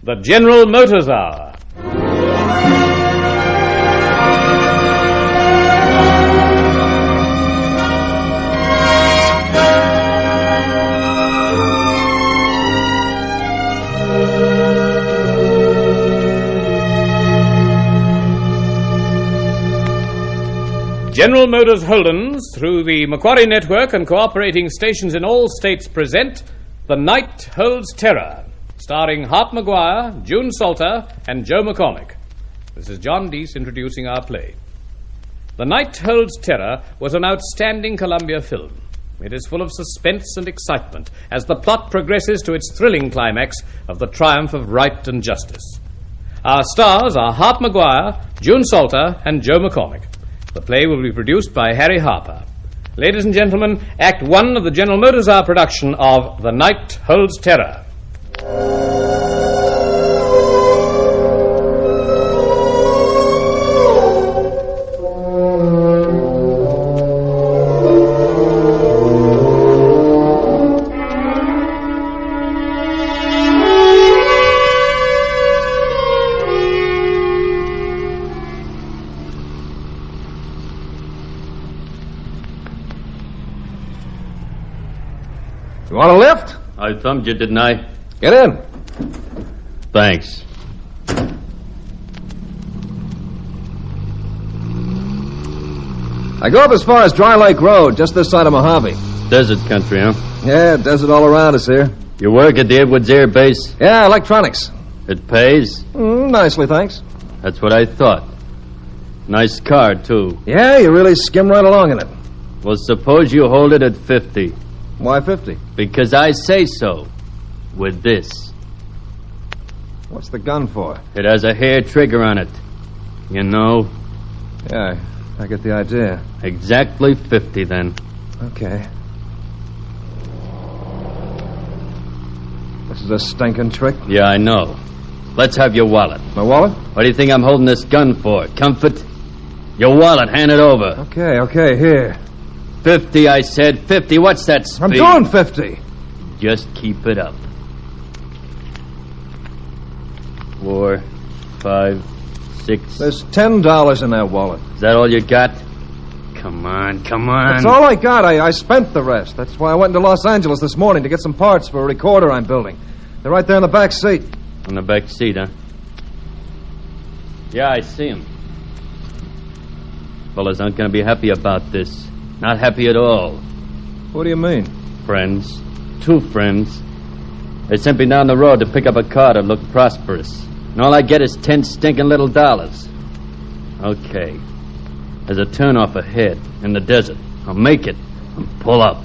The General Motors Hour. General Motors Holdens, through the Macquarie Network and cooperating stations in all states, present The Night Holds Terror, starring Hart Maguire, June Salter, and Joe McCormick. This is John Deese introducing our play. The Night Holds Terror was an outstanding Columbia film. It is full of suspense and excitement as the plot progresses to its thrilling climax of the triumph of right and justice. Our stars are Hart Maguire, June Salter, and Joe McCormick. The play will be produced by Harry Harper. Ladies and gentlemen, Act 1 of the General Motors Hour production of The Night Holds Terror. You want a lift? I thumbed you, didn't I? Get in. Thanks. I go up as far as Dry Lake Road, just this side of Mojave. Desert country, huh? Yeah, desert all around us here. You work at the Edwards Air Base? Yeah, electronics. It pays? Nicely, thanks. That's what I thought. Nice car, too. Yeah, you really skim right along in it. Well, suppose you hold it at 50. Why 50? Because I say so. With this. What's the gun for? It has a hair trigger on it. You know? Yeah, I get the idea. Exactly 50, then. Okay. This is a stinking trick. Yeah, I know. Let's have your wallet. My wallet? What do you think I'm holding this gun for? Comfort? Your wallet, hand it over. Okay, here. 50, I said. 50, what's that speed? I'm doing 50. Just keep it up. 4, 5, 6. There's $10 in that wallet. Is that all you got? Come on. That's all I got. I spent the rest. That's why I went into Los Angeles this morning to get some parts for a recorder I'm building. They're right there in the back seat. On the back seat, huh? Yeah, I see him. Fellas aren't going to be happy about this. Not happy at all. What do you mean? Friends. 2 friends. They sent me down the road to pick up a car that looked prosperous. And all I get is 10 stinking little dollars. Okay. There's a turnoff ahead in the desert. I'll make it and pull up.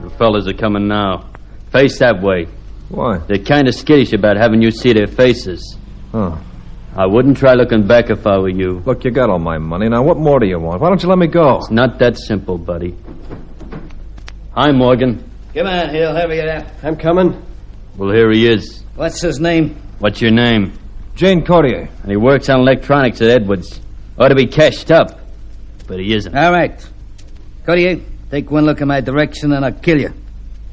The fellas are coming now. Face that way. Why? They're kind of skittish about having you see their faces. Oh. I wouldn't try looking back if I were you. Look, you got all my money. Now, what more do you want? Why don't you let me go? It's not that simple, buddy. Hi, Morgan. Come on, Hill. Hurry it up. I'm coming. Well, here he is. What's his name? What's your name? Jane Cordier. And he works on electronics at Edwards. Ought to be cashed up. But he isn't. All right. Cordier, take one look in my direction and I'll kill you.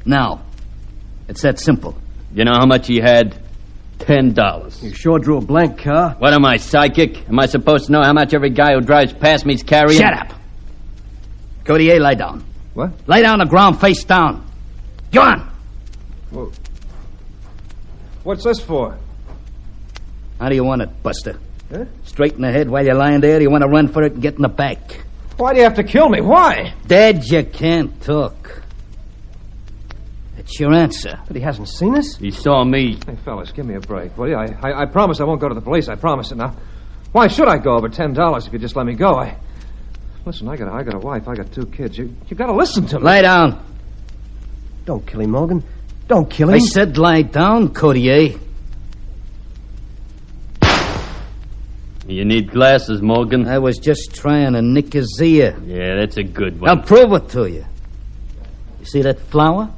Now. It's that simple. You know how much he had? $10. You sure drew a blank car. What am I, psychic? Am I supposed to know how much every guy who drives past me's carrying? Shut up. Cordier, lie down. What? Lie down on the ground, face down. Go on. Well, what's this for? How do you want it, Buster? Huh? Straight in the head while you're lying there? Do you want to run for it and get in the back? Why do you have to kill me? Why? Dead, you can't talk. That's your answer. But he hasn't seen us. He saw me. Hey, fellas, give me a break, will you? I promise I won't go to the police. I promise it. Now, why should I go over $10 if you just let me go? Listen, I got a wife. I got 2 kids. You got to listen to me. Lie down. Don't kill him, Morgan. Don't kill him. I said lie down, Cordier. You need glasses, Morgan. I was just trying to nick his ear. Yeah, that's a good one. I'll prove it to you. You see that flower?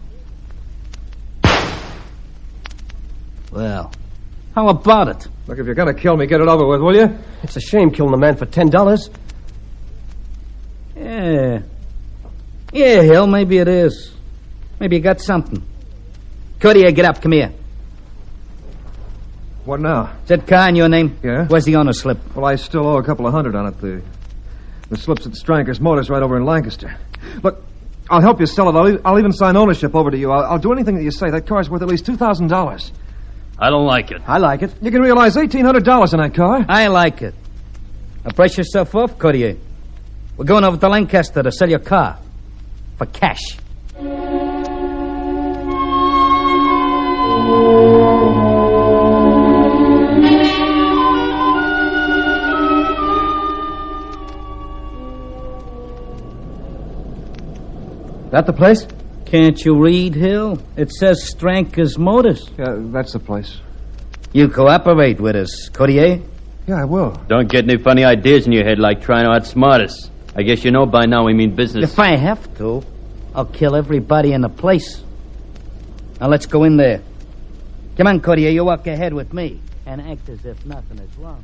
Well, How about it? Look, if you're going to kill me, get it over with, will you? It's a shame killing a man for $10. Yeah. Yeah, Hill, maybe it is. Maybe you got something. Courtier, get up. Come here. What now? Is that car in your name? Yeah. Where's the owner's slip? Well, I still owe a couple of $100 on it. The slip's at Stranker's Motors right over in Lancaster. Look, I'll help you sell it. I'll even sign ownership over to you. I'll do anything that you say. That car's worth at least $2,000. I don't like it. I like it. You can realize $1,800 in that car. I like it. Now brush yourself off, Courtier. We're going over to Lancaster to sell your car. For cash. That the place? Can't you read, Hill? It says Stranker's Motors. Yeah, that's the place. You cooperate with us, Courtier? Yeah, I will. Don't get any funny ideas in your head like trying to outsmart us. I guess you know by now we mean business. If I have to, I'll kill everybody in the place. Now let's go in there. Come on, Courtier, you walk ahead with me and act as if nothing is wrong.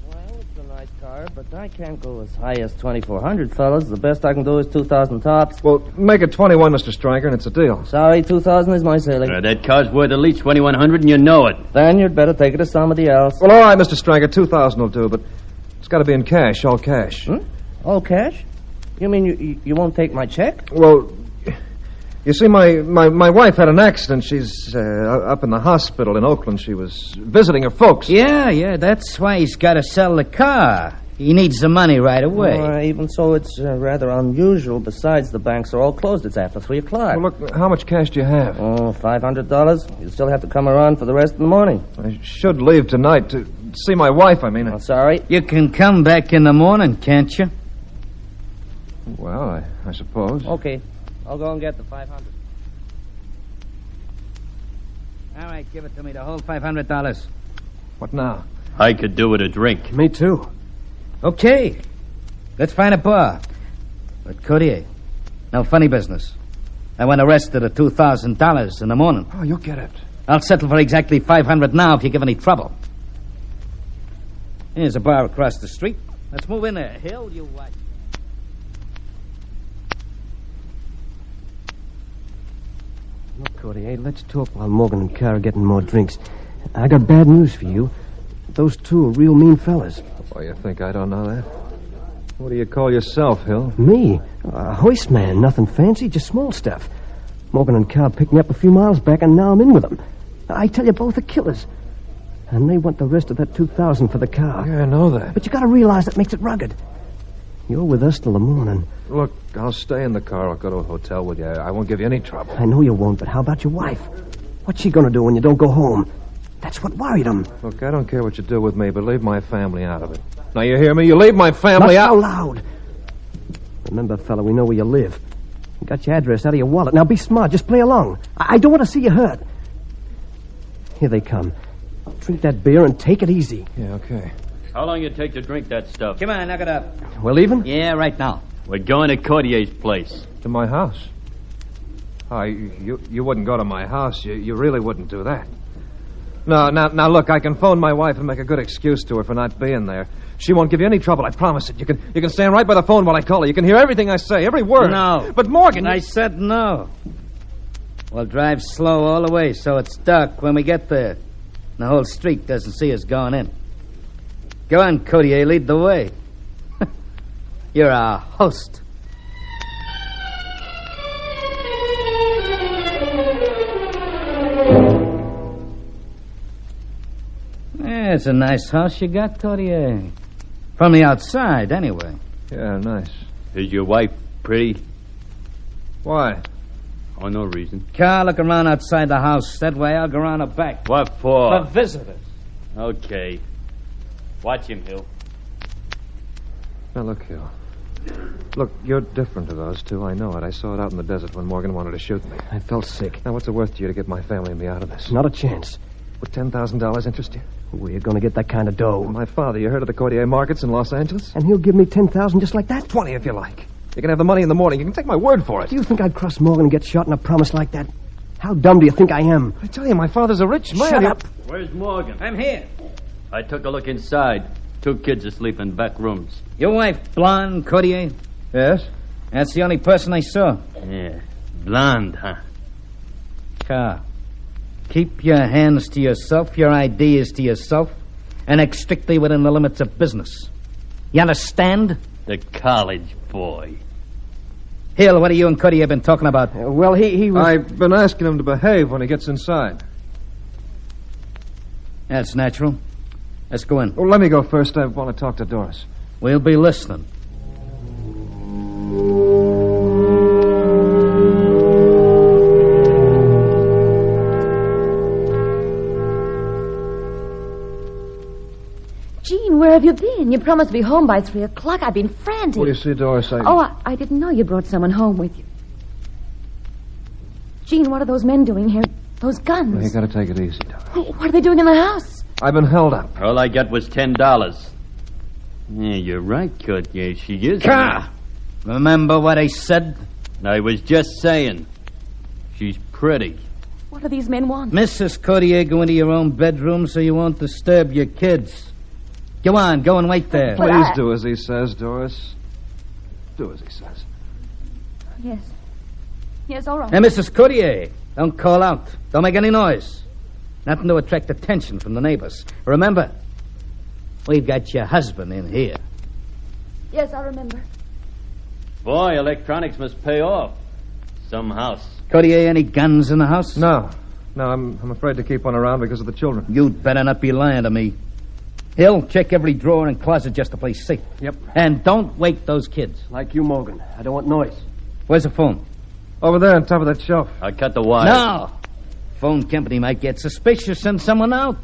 Well, it's a nice car, but I can't go as high as 2,400, fellas. The best I can do is 2,000 tops. Well, make it 21, Mr. Stranker, and it's a deal. Sorry, 2,000 is my ceiling. That car's worth at least $2,100, and you know it. Then you'd better take it to somebody else. Well, all right, Mr. Stranker, 2,000 will do, but it's got to be in cash, all cash. All cash? You mean you won't take my check? Well, you see, my wife had an accident. She's up in the hospital in Oakland. She was visiting her folks. Yeah, that's why he's got to sell the car. He needs the money right away. Even so, it's rather unusual. Besides, the banks are all closed. It's after 3 o'clock. Well, look, how much cash do you have? Oh, $500. You still have to come around for the rest of the morning. I should leave tonight to see my wife, I mean. Oh, sorry. You can come back in the morning, can't you? Well, I suppose. Okay. I'll go and get the 500. All right, give it to me, the whole $500. What now? I could do with a drink. Me too. Okay, let's find a bar. But Courtier, no funny business. I want the rest of the $2,000 in the morning. Oh, you'll get it. I'll settle for exactly $500 now if you give any trouble. Here's a bar across the street. Let's move in there. Hill, you watch. Look, Courtier, let's talk while Morgan and Carr are getting more drinks. I got bad news for you. Those two are real mean fellas. Oh, you think I don't know that? What do you call yourself, Hill? Me? A hoist man, nothing fancy, just small stuff. Morgan and Carr picked me up a few miles back, and now I'm in with them. I tell you, both are killers. And they want the rest of that $2,000 for the car. Yeah, I know that. But you gotta realize that makes it rugged. You're with us till the morning. Look, I'll stay in the car. I'll go to a hotel with you. I won't give you any trouble. I know you won't, but how about your wife? What's she gonna do when you don't go home? That's what worried them. Look, I don't care what you do with me, but leave my family out of it. Now, you hear me? You leave my family Not out. so loud. Remember, fella, we know where you live. We got your address out of your wallet. Now be smart. Just play along. I don't want to see you hurt. Here they come. Drink that beer and take it easy. Yeah, okay. How long you take to drink that stuff? Come on, knock it up. We're leaving? Yeah, right now. We're going to Courtier's place. To my house. Oh, you wouldn't go to my house. You really wouldn't do that. No, now, look, I can phone my wife and make a good excuse to her for not being there. She won't give you any trouble, I promise it. You can stand right by the phone while I call her. You can hear everything I say, every word. No. But Morgan... I said no. We'll drive slow all the way so it's dark when we get there. The whole street doesn't see us going in. Go on, Courtier, lead the way. You're our host. Yeah, it's a nice house you got, Courtier. From the outside, anyway. Yeah, nice. Is your wife pretty? Why? Oh, no reason. Carl, look around outside the house. That way I'll go around the back. What for? For visitors. Okay. Watch him, Hill. Now, look, Hill. Look, you're different to those two. I know it. I saw it out in the desert when Morgan wanted to shoot me. I felt sick. Now, what's it worth to you to get my family and me out of this? Not a chance. Would $10,000 interest you? Where you gonna get that kind of dough? My father, you heard of the Courtier markets in Los Angeles? And he'll give me $10,000 just like that? 20 if you like. You can have the money in the morning. You can take my word for it. Do you think I'd cross Morgan and get shot on a promise like that? How dumb do you think I am? I tell you, my father's a rich man. Shut up. Where's Morgan? I'm here. I took a look inside. 2 kids asleep in back rooms. Your wife, blonde, Courtier? Yes? That's the only person I saw. Yeah. Blonde, huh? Carl, keep your hands to yourself, your ideas to yourself, and act strictly within the limits of business. You understand? The college boy. Hill, what have you and Courtier been talking about? Well, he was... I've been asking him to behave when he gets inside. That's natural. Let's go in. Well, let me go first. I want to talk to Doris. We'll be listening. Gene, where have you been? You promised to be home by 3 o'clock. I've been frantic. Well, you see, Doris, I didn't know you brought someone home with you. Gene, what are those men doing here? Those guns. Well, you got to take it easy, Doris. What are they doing in the house? I've been held up. All I got was $10. Yeah, you're right, Kurt. Yeah, she is. Carl! Remember what I said? I was just saying. She's pretty. What do these men want? Mrs. Courtier, go into your own bedroom so you won't disturb your kids. Go on, go and wait there. But Please I- do as he says, Doris. Do as he says. Yes. Yes, all right. Hey, Mrs. Courtier, don't call out. Don't make any noise. Nothing to attract attention from the neighbors. Remember, we've got your husband in here. Yes, I remember. Boy, electronics must pay off. Some house. Courtier, any guns in the house? No, I'm afraid to keep one around because of the children. You'd better not be lying to me. Hill, check every drawer and closet just to play safe. Yep. And don't wake those kids. Like you, Morgan. I don't want noise. Where's the phone? Over there on top of that shelf. I cut the wire. No! Phone company might get suspicious, send someone out.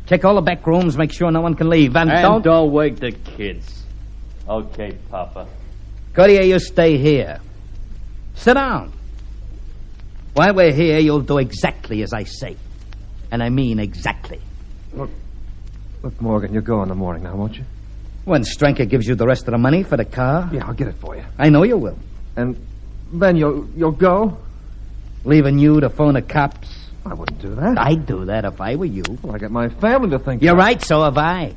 Check all the back rooms, make sure no one can leave. And don't wake the kids. Okay, Papa. Courtier, you stay here. Sit down. While we're here, you'll do exactly as I say. And I mean exactly. Look, Morgan, you'll go in the morning now, won't you? When Strenker gives you the rest of the money for the car, Yeah, I'll get it for you. I know you will. And then you'll go? Leaving you to phone the cops. I wouldn't do that. I'd do that if I were you. Well, I got my family to think You're about. right, so have I.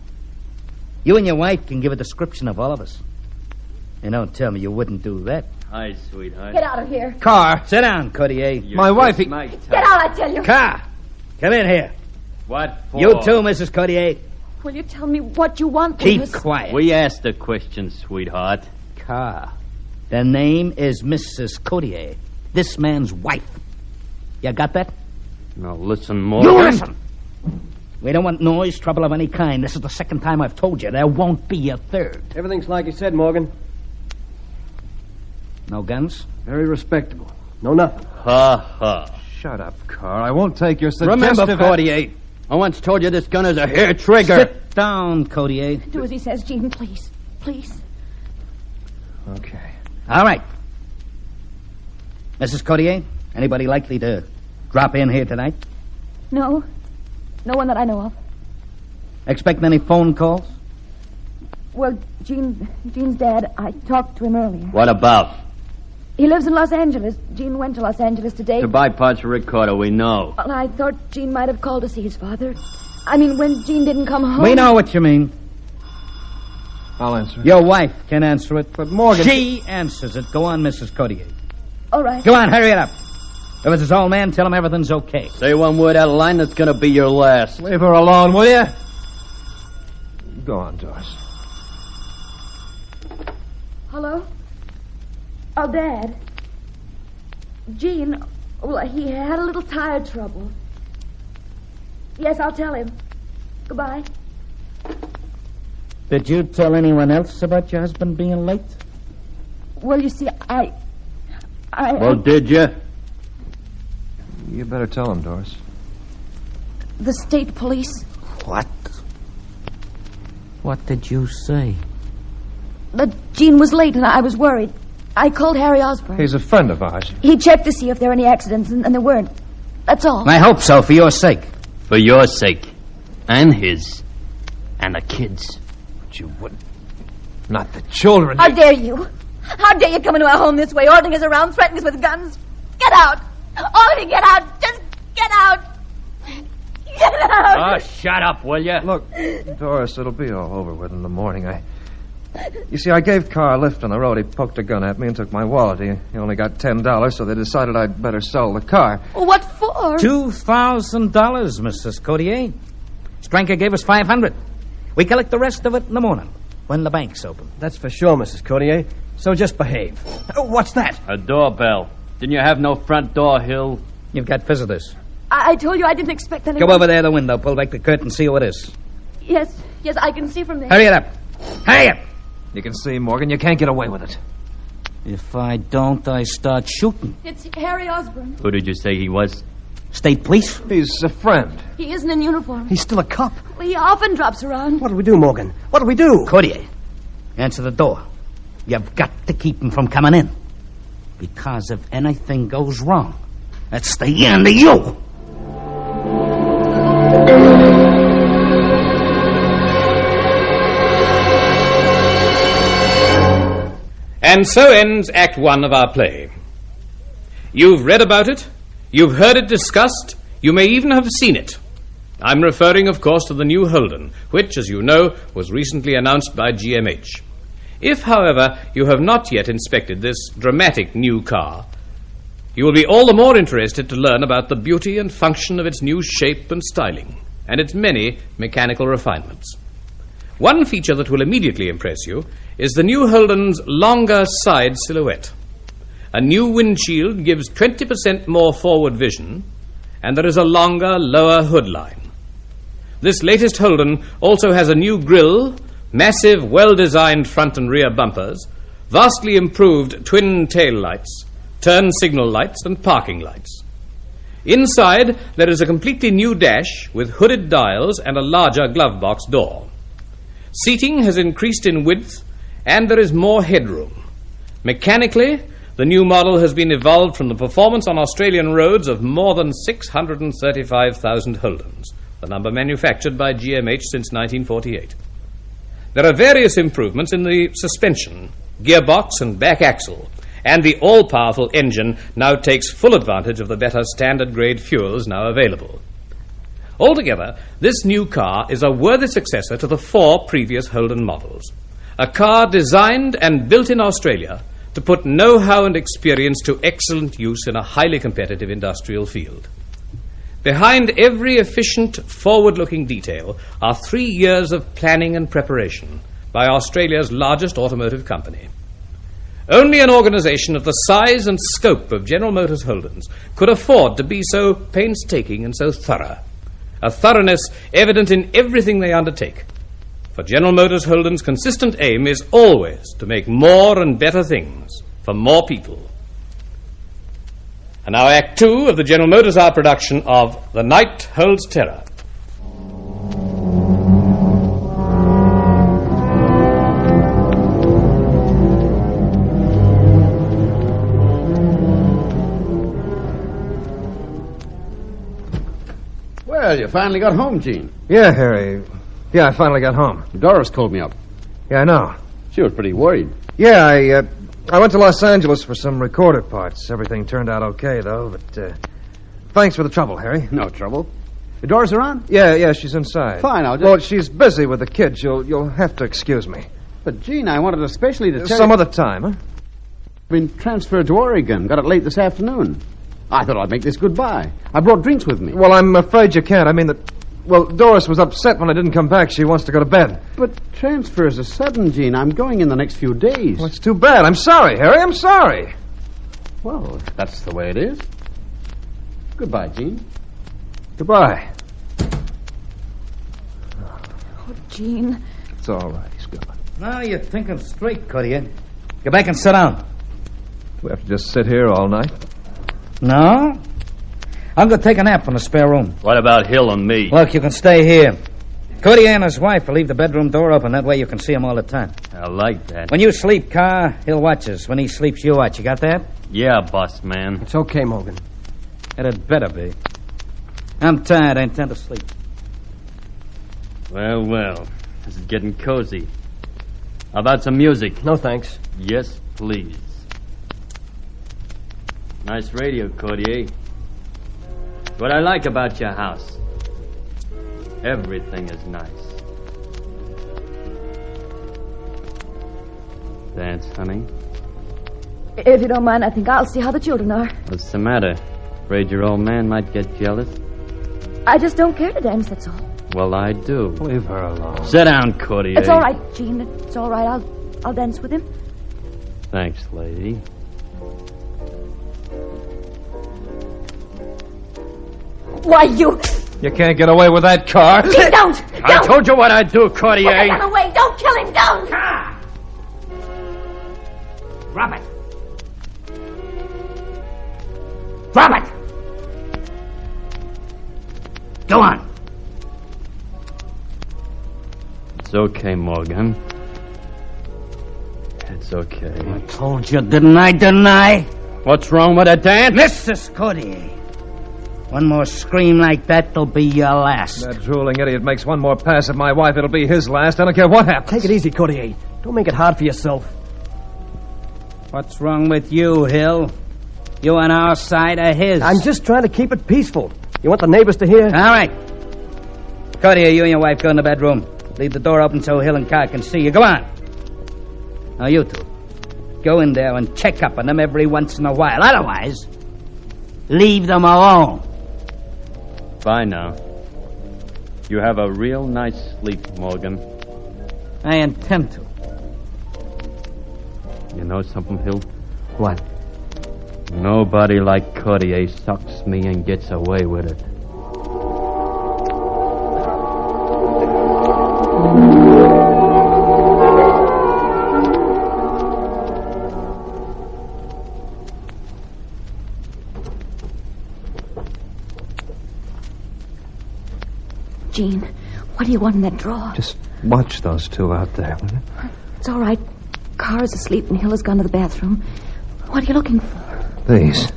You and your wife can give a description of all of us. And don't tell me you wouldn't do that. Hi, sweetheart. Get out of here. Car, sit down, Courtier. My wife, Get Get out, I tell you. Car, come in here. What for? You too, Mrs. Courtier. Will you tell me what you want? Keep Louis? quiet. We asked the question, sweetheart. Car. The name is Mrs. Courtier. This man's wife. You got that? Now listen, Morgan. You listen. We don't want noise, trouble of any kind. This is the second time I've told you. There won't be a third. Everything's like you said, Morgan. No guns? Very respectable. No nothing. Ha ha. Shut up, Carl. I won't take your suggestive... Remember, Courtier, I once told you this gun is a hair trigger. Sit down, Courtier. Do as he says, Gene, please. Please. Okay. All right. Mrs. Courtier, anybody likely to drop in here tonight? No. No one that I know of. Expect any phone calls? Well, Gene's dad, I talked to him earlier. What about? He lives in Los Angeles. Gene went to Los Angeles today. To buy parts for recorder, we know. Well, I thought Gene might have called to see his father. I mean, when Gene didn't come home. We know what you mean. I'll answer it. Your wife can answer it. But Morgan... She answers it. Go on, Mrs. Courtier. All right. Go on, hurry it up. If it's his old man, tell him everything's okay. Say one word out of line, that's gonna be your last. Leave her alone, will you? Go on, Doris. Hello? Oh, Dad. Gene, well, he had a little tire trouble. Yes, I'll tell him. Goodbye. Did you tell anyone else about your husband being late? Well, you see, I Well, did you? You better tell him, Doris. the state police, What? What did you say? that Gene was late and I was worried. I called Harry Osborne. He's a friend of ours. He checked to see if there were any accidents, and there weren't. That's all. I hope so, for your sake. For your sake. And his. And the kids. But you wouldn't. Not the children. How dare you? How dare you come into our home this way, ordering us around, threatening us with guns? Get out! All of you get out. Just get out. Get out. Oh, shut up, will you? Look, Doris, it'll be all over with in the morning. You see, I gave Carr a lift on the road. He poked a gun at me and took my wallet. He only got $10, so they decided I'd better sell the car. What for? $2,000, Mrs. Cotier. Spreaker gave us $500. We collect the rest of it in the morning when the bank's open. That's for sure, Mrs. Cotier. So just behave. Oh, what's that? A doorbell. Didn't you have no front door, Hill? You've got visitors. I told you I didn't expect anyone. Go over there to the window, pull back the curtain, see who it is. Yes, I can see from there. Hurry it up. Hurry up. You can see, Morgan, you can't get away with it. If I don't, I start shooting. It's Harry Osborne. Who did you say he was? State police? He's a friend. He isn't in uniform. He's still a cop. He often drops around. What do we do, Morgan? What do we do? Cotier, answer the door. You've got to keep him from coming in. Because if anything goes wrong, that's the end of you. And so ends Act 1 of our play. You've read about it, you've heard it discussed, you may even have seen it. I'm referring, of course, to the new Holden, which, as you know, was recently announced by GMH. If, however, you have not yet inspected this dramatic new car, you will be all the more interested to learn about the beauty and function of its new shape and styling, and its many mechanical refinements. One feature that will immediately impress you is the new Holden's longer side silhouette. A new windshield gives 20% more forward vision, and there is a longer, lower hood line. This latest Holden also has a new grille, massive, well-designed front and rear bumpers, vastly improved twin tail lights, turn signal lights, and parking lights. Inside, there is a completely new dash with hooded dials and a larger glove box door. Seating has increased in width, and there is more headroom. Mechanically, the new model has been evolved from the performance on Australian roads of more than 635,000 Holdens, the number manufactured by GMH since 1948. There are various improvements in the suspension, gearbox, and back axle, and the all-powerful engine now takes full advantage of the better standard-grade fuels now available. Altogether, this new car is a worthy successor to the 4 previous Holden models. A car designed and built in Australia to put know-how and experience to excellent use in a highly competitive industrial field. Behind every efficient, forward-looking detail are 3 years of planning and preparation by Australia's largest automotive company. Only an organization of the size and scope of General Motors Holdens could afford to be so painstaking and so thorough. A thoroughness evident in everything they undertake. For General Motors Holden's consistent aim is always to make more and better things for more people. And now Act 2 of the General Motors Hour production of The Night Holds Terror. Well, you finally got home, Gene. Yeah, Harry. Yeah, I finally got home. Doris called me up. Yeah, I know. She was pretty worried. Yeah, I went to Los Angeles for some recorder parts. Everything turned out okay, though, but thanks for the trouble, Harry. No trouble. Doris around? Yeah, she's inside. Fine, I'll just... Well, she's busy with the kids. You'll have to excuse me. But, Gene, I wanted especially to tell Some you... other time, huh? Been transferred to Oregon. Got it late this afternoon. I thought I'd make this goodbye. I brought drinks with me. Well, I'm afraid you can't. I mean that... Well, Doris was upset when I didn't come back. She wants to go to bed. But transfers are sudden, Gene. I'm going in the next few days. Well, it's too bad. I'm sorry, Harry. I'm sorry. Well, if that's the way it is. Goodbye, Gene. Goodbye. Oh, Gene. It's all right. He's gone. Now you're thinking straight, Cotier. Go back and sit down. We have to just sit here all night. No? I'm going to take a nap in the spare room. What about Hill and me? Look, you can stay here. Cotier and his wife will leave the bedroom door open. That way you can see him all the time. I like that. When you sleep, Carr, he'll watch us. When he sleeps, you watch. You got that? Yeah, boss man. It's okay, Morgan. It had better be. I'm tired. I intend to sleep. Well. This is getting cozy. How about some music? No, thanks. Yes, please. Nice radio, Cotier. What I like about your house. Everything is nice. Dance, honey? If you don't mind, I think I'll see how the children are. What's the matter? Afraid your old man might get jealous? I just don't care to dance, that's all. Well, I do. Leave her alone. Sit down, Courtier. It's all right, Jean. It's all right. I'll dance with him. Thanks, lady. Why, you... You can't get away with that car. Jean, don't! I told you what I'd do, Courtier. Put the gun away! Don't kill him! Don't! Drop it. Drop it. Go on. It's okay, Morgan. It's okay. I told you, didn't I? What's wrong with a dance? Mrs. Courtier. One more scream like that, will be your last. That drooling idiot makes one more pass at my wife, it'll be his last. I don't care what happens. Take it easy, Courtier. Don't make it hard for yourself. What's wrong with you, Hill? You on our side or his? I'm just trying to keep it peaceful. You want the neighbors to hear? All right. Courtier, you and your wife go in the bedroom. Leave the door open so Hill and Carr can see you. Go on. Now, you two. Go in there and check up on them every once in a while. Otherwise, leave them alone. Bye now. You have a real nice sleep, Morgan. I intend to. You know something, Hill? What? Nobody like Courtier sucks me and gets away with it. Jean, what do you want in that drawer? Just watch those two out there, will you? It's all right. Carr is asleep and Hill has gone to the bathroom. What are you looking for? These.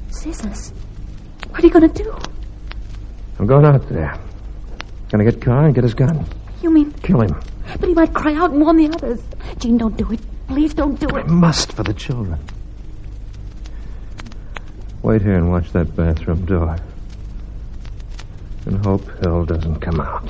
Scissors. What are you going to do? I'm going out there. Gonna get Carr and get his gun. You mean... Kill him. But he might cry out and warn the others. Jean, don't do it. Please don't do I it. must for the children. Wait here and watch that bathroom door. And hope Hill doesn't come out.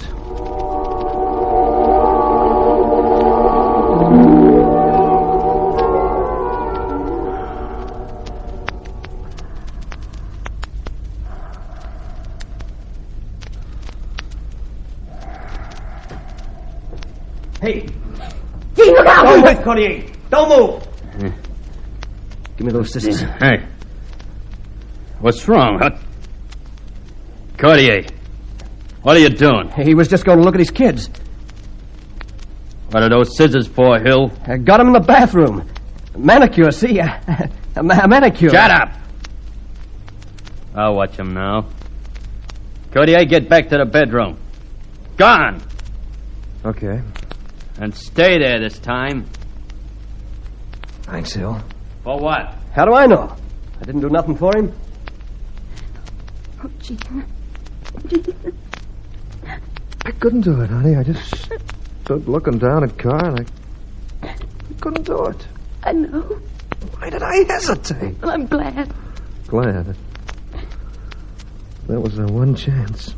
Hey, Jean, look out! don't move, Courtier. Don't move. Give me those scissors. Hey. What's wrong, huh? Courtier. What are you doing? He was just going to look at his kids. What are those scissors for, Hill? I got him in the bathroom. Manicure, see? A manicure. Shut up! I'll watch him now. Courtier, get back to the bedroom. Gone! Okay. And stay there this time. Thanks, Hill. For what? How do I know? I didn't do nothing for him. Oh, Jean. I couldn't do it, honey. I just stood looking down at Carr and I couldn't do it. I know. Why did I hesitate? Well, I'm glad. Glad. That was their one chance.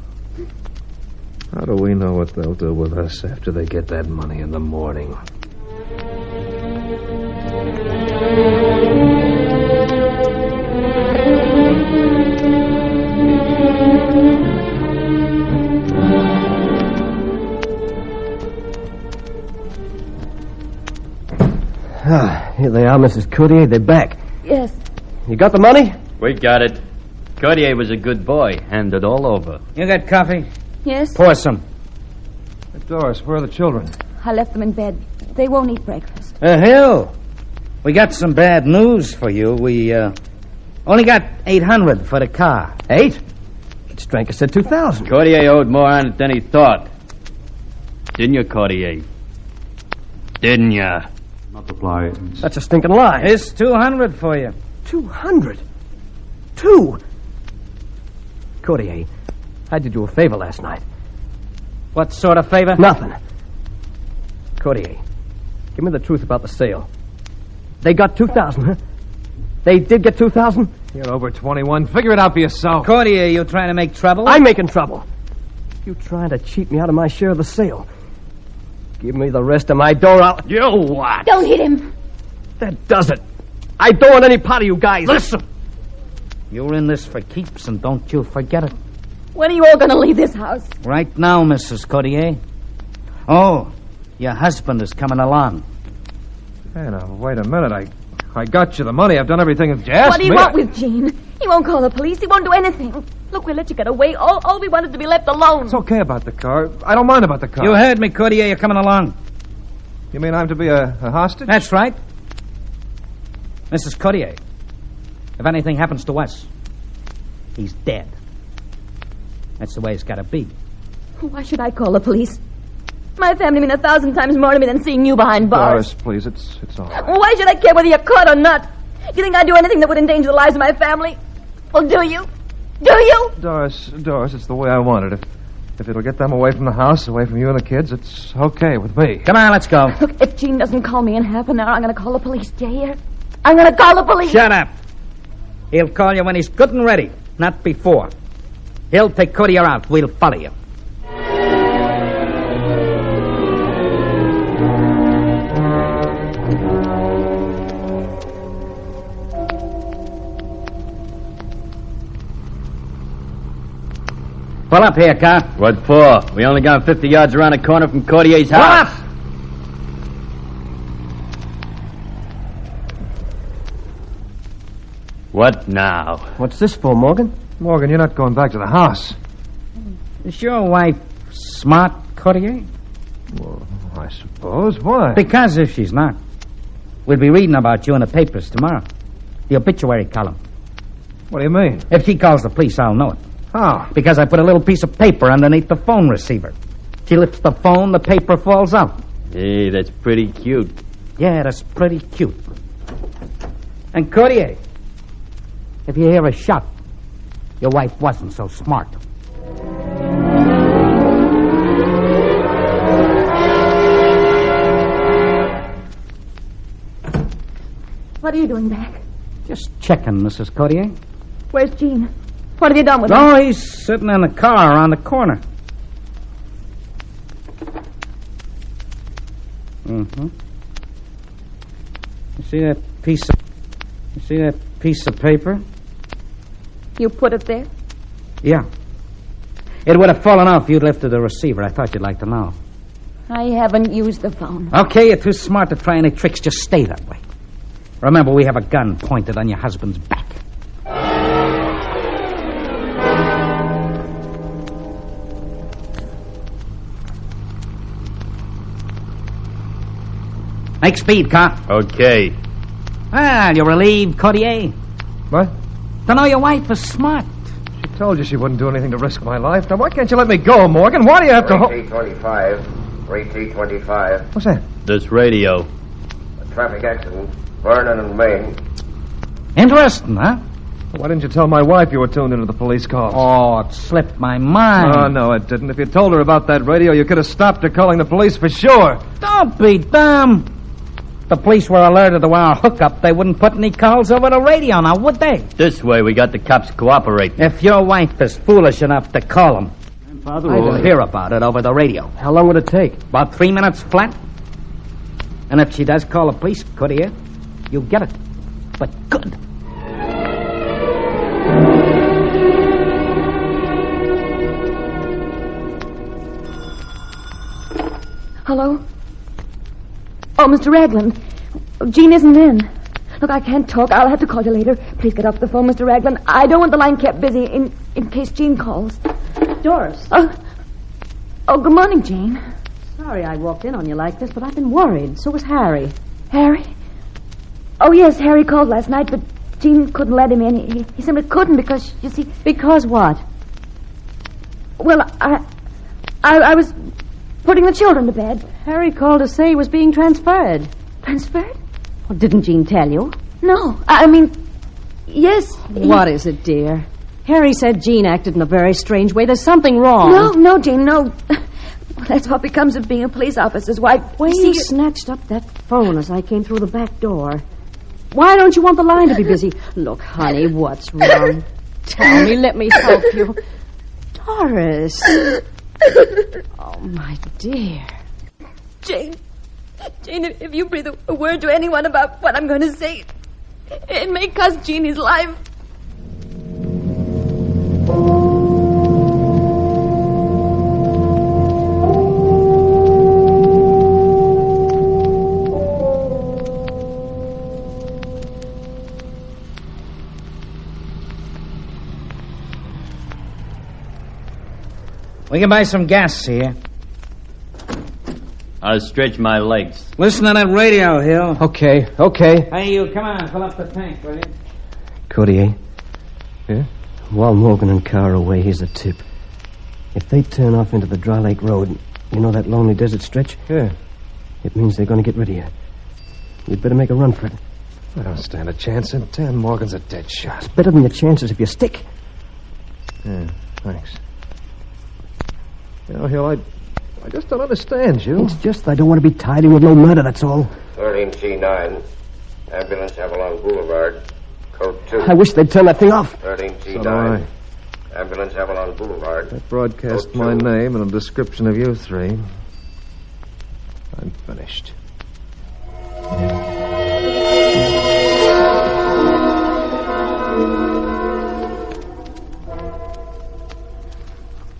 How do we know what they'll do with us after they get that money in the morning? Here they are, Mrs. Courtier. They're back. Yes. You got the money? We got it. Courtier was a good boy. Hand it all over. You got coffee? Yes? Pour some. Doris, where are the children? I left them in bed. They won't eat breakfast. Hill. We got some bad news for you. We, only got $800 for the car. 8? Stranker said 2,000. Courtier owed more on it than he thought. Didn't you, Courtier? Didn't you? Multiply. That's a stinking lie. It's $200 for you. 200? 2? Courtier, I did you a favor last night. What sort of favor? Nothing. Courtier, give me the truth about the sale. They got 2,000, huh? They did get 2,000? You're over 21. Figure it out for yourself. Cordier, you trying to make trouble? I'm making trouble. You trying to cheat me out of my share of the sale. Give me the rest of my dough. You what? Don't hit him. That does it. I don't want any part of you guys. Listen. You're in this for keeps, and don't you forget it. When are you all going to leave this house? Right now, Mrs. Cordier. Oh, your husband is coming along. Hey, now, wait a minute. I got you the money. I've done everything that you asked me. What do you want with Gene? He won't call the police. He won't do anything. Look, we let you get away. All we wanted to be left alone. It's okay about the car. I don't mind about the car. You heard me, Cordier. You're coming along. You mean I'm to be a hostage? That's right. Mrs. Cordier, if anything happens to us, he's dead. That's the way it's got to be. Why should I call the police? My family mean 1,000 times more to me than seeing you behind bars. Doris, please, it's all right. Why should I care whether you're caught or not? Do you think I'd do anything that would endanger the lives of my family? Well, do you? Do you? Doris, it's the way I want it. If it'll get them away from the house, away from you and the kids, it's okay with me. Come on, let's go. Look, if Gene doesn't call me in half an hour, I'm going to call the police. Do you hear? I'm going to call the police. Shut up. He'll call you when he's good and ready, not before. He'll take Cordier out. We'll follow you. Pull up here, car. What for? We only gone 50 yards around the corner from Cordier's house. Pull up! What now? What's this for, Morgan? Morgan, you're not going back to the house. Is your wife smart, Cordier? Well, I suppose. Why? Because if she's not, we'll be reading about you in the papers tomorrow. The obituary column. What do you mean? If she calls the police, I'll know it. How? Because I put a little piece of paper underneath the phone receiver. She lifts the phone, the paper falls out. Hey, that's pretty cute. Yeah, that's pretty cute. And Cordier, if you hear a shot, your wife wasn't so smart. What are you doing back? Just checking, Mrs. Cordier. Where's Gene? What have you done with him? Oh, he's sitting in the car around the corner. Mm-hmm. You see that piece of paper? You put it there? Yeah. It would have fallen off if you'd lifted the receiver. I thought you'd like to know. I haven't used the phone. Okay, you're too smart to try any tricks. Just stay that way. Remember, we have a gun pointed on your husband's back. Make speed, car. Okay. Well, you're relieved, Cordier. What? To know your wife is smart. She told you she wouldn't do anything to risk my life. Now, why can't you let me go, Morgan? Why do you have to... 3T25. 3T25. What's that? This radio. A traffic accident. Vernon and Maine. Interesting, huh? Why didn't you tell my wife you were tuned into the police calls? Oh, it slipped my mind. Oh, no, it didn't. If you told her about that radio, you could have stopped her calling the police for sure. Don't be dumb. The police were alerted to our hookup. They wouldn't put any calls over the radio now, would they? This way, we got the cops cooperating. If your wife is foolish enough to call them, I'll hear about it over the radio. How long would it take? About 3 minutes flat. And if she does call the police, Cordier, you get it. But good. Hello? Oh, Mr. Ragland. Gene isn't in. Look, I can't talk. I'll have to call you later. Please get off the phone, Mr. Ragland. I don't want the line kept busy in case Gene calls. Doris. Oh, good morning, Jane. Sorry I walked in on you like this, but I've been worried. So was Harry. Harry? Oh, yes, Harry called last night, but Gene couldn't let him in. He simply couldn't because, you see... Because what? Well, I was putting the children to bed. Harry called to say he was being transferred. Transferred? Well, didn't Jean tell you? No, I mean, yes. What is it, dear? Harry said Jean acted in a very strange way. There's something wrong. No, Jane, no. That's what becomes of being a police officer's wife. When you snatched up that phone as I came through the back door, Why don't you want the line to be busy? Look, honey, what's wrong? Tell me, let me help you. Doris. Oh, my dear. Jane, if you breathe a word to anyone about what I'm going to say, it may cost Jeannie's life. We can buy some gas here. I'll stretch my legs. Listen to that radio, Hill. Okay. Hey, you, come on, fill up the tank, will you? Courtier. Yeah? While Morgan and Carr are away, here's a tip. If they turn off into the Dry Lake Road, you know that lonely desert stretch? Yeah. It means they're going to get rid of you. You'd better make a run for it. I don't stand a chance in 10. Morgan's a dead shot. It's better than your chances if you stick. Yeah, thanks. You know, Hill, I just don't understand you. It's just I don't want to be tied in with no murder, that's all. 13C9. Ambulance Avalon Boulevard. Code 2. I wish they'd turn that thing off. 13C9. So do I. Ambulance Avalon Boulevard. That broadcast Code my 2. name and a description of you three. I'm finished.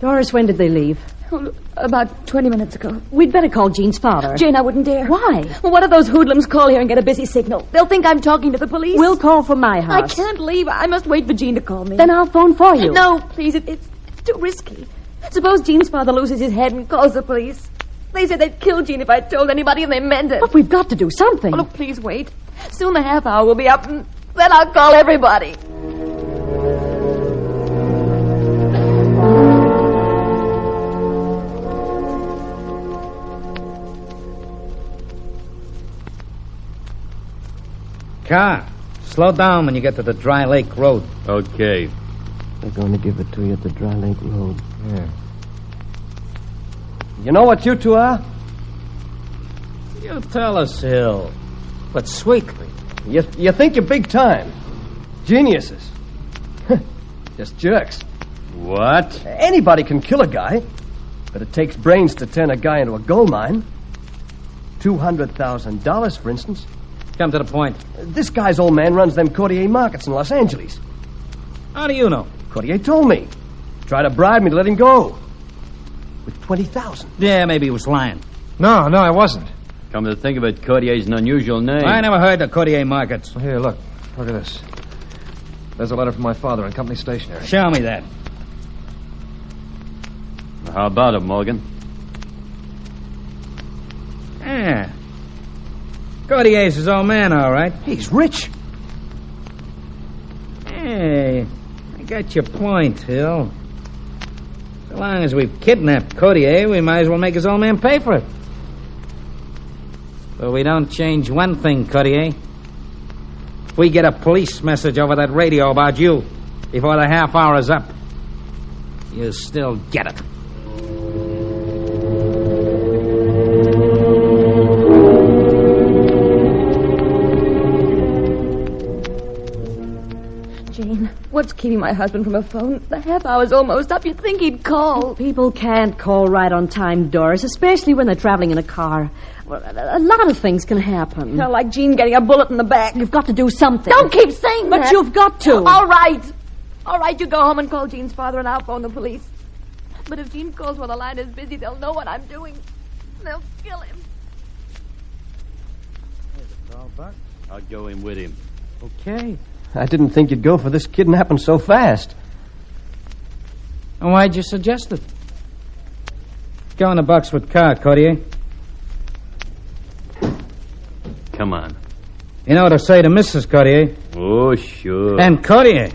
Doris, when did they leave? Oh, about 20 minutes ago. We'd better call Jean's father. Jane, I wouldn't dare. Why? Well, what if those hoodlums call here and get a busy signal? They'll think I'm talking to the police. We'll call from my I house. can't leave. I must wait for Jean to call me. Then I'll phone for you. No, please. It's too risky. Suppose Jean's father loses his head and calls the police. They said they'd kill Jean if I told anybody, and they meant it. But we've got to do something. Oh, look, please wait. Soon the half hour will be up, and then I'll call everybody. Car, slow down when you get to the Dry Lake Road. Okay. They're going to give it to you at the Dry Lake Road. Yeah. You know what you two are? You tell us, Hill. But sweetly. You think you're big time. Geniuses. Just jerks. What? Anybody can kill a guy, but it takes brains to turn a guy into a gold mine. $200,000, for instance. Come to the point. This guy's old man runs them Courtier markets in Los Angeles. How do you know? Courtier told me. Tried to bribe me to let him go. With $20,000. Yeah, maybe he was lying. No, I wasn't. Come to think of it, Cordier's an unusual name. I never heard of Courtier markets. Well, here, look at this. There's a letter from my father in company stationery. Show me that. How about it, Morgan? Yeah. Courtier's his old man, all right. He's rich. Hey, I got your point, Hill. So long as we've kidnapped Courtier, we might as well make his old man pay for it. But we don't change one thing, Courtier. If we get a police message over that radio about you before the half hour is up, you still get it. Jane, what's keeping my husband from a phone? The half hour's almost up. You'd think he'd call. People can't call right on time, Doris, especially when they're traveling in a car. Well, a lot of things can happen. Not like Jean getting a bullet in the back. You've got to do something. Don't keep saying But that. you've got to. All right. All right, you go home and call Jean's father and I'll phone the police. But if Jean calls while the line is busy, they'll know what I'm doing. They'll kill him. I'll go in with him. Okay. I didn't think you'd go for this kidnapping so fast. And why'd you suggest it? Go in the box with Carr, Courtier. Come on. You know what to say to Mrs. Courtier. Oh, sure. And Courtier,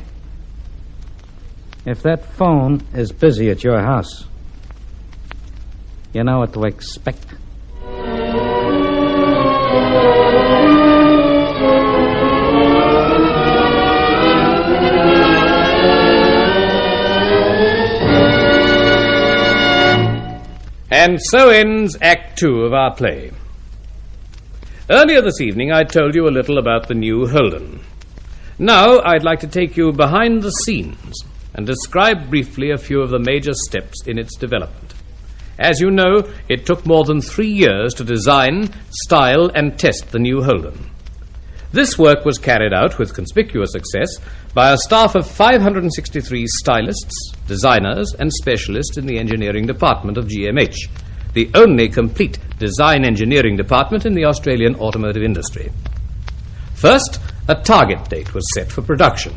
if that phone is busy at your house, you know what to expect. And so ends Act 2 of our play. Earlier this evening, I told you a little about the new Holden. Now, I'd like to take you behind the scenes and describe briefly a few of the major steps in its development. As you know, it took more than 3 years to design, style, and test the new Holden. This work was carried out with conspicuous success by a staff of 563 stylists, designers, and specialists in the engineering department of GMH, the only complete design engineering department in the Australian automotive industry. First, a target date was set for production.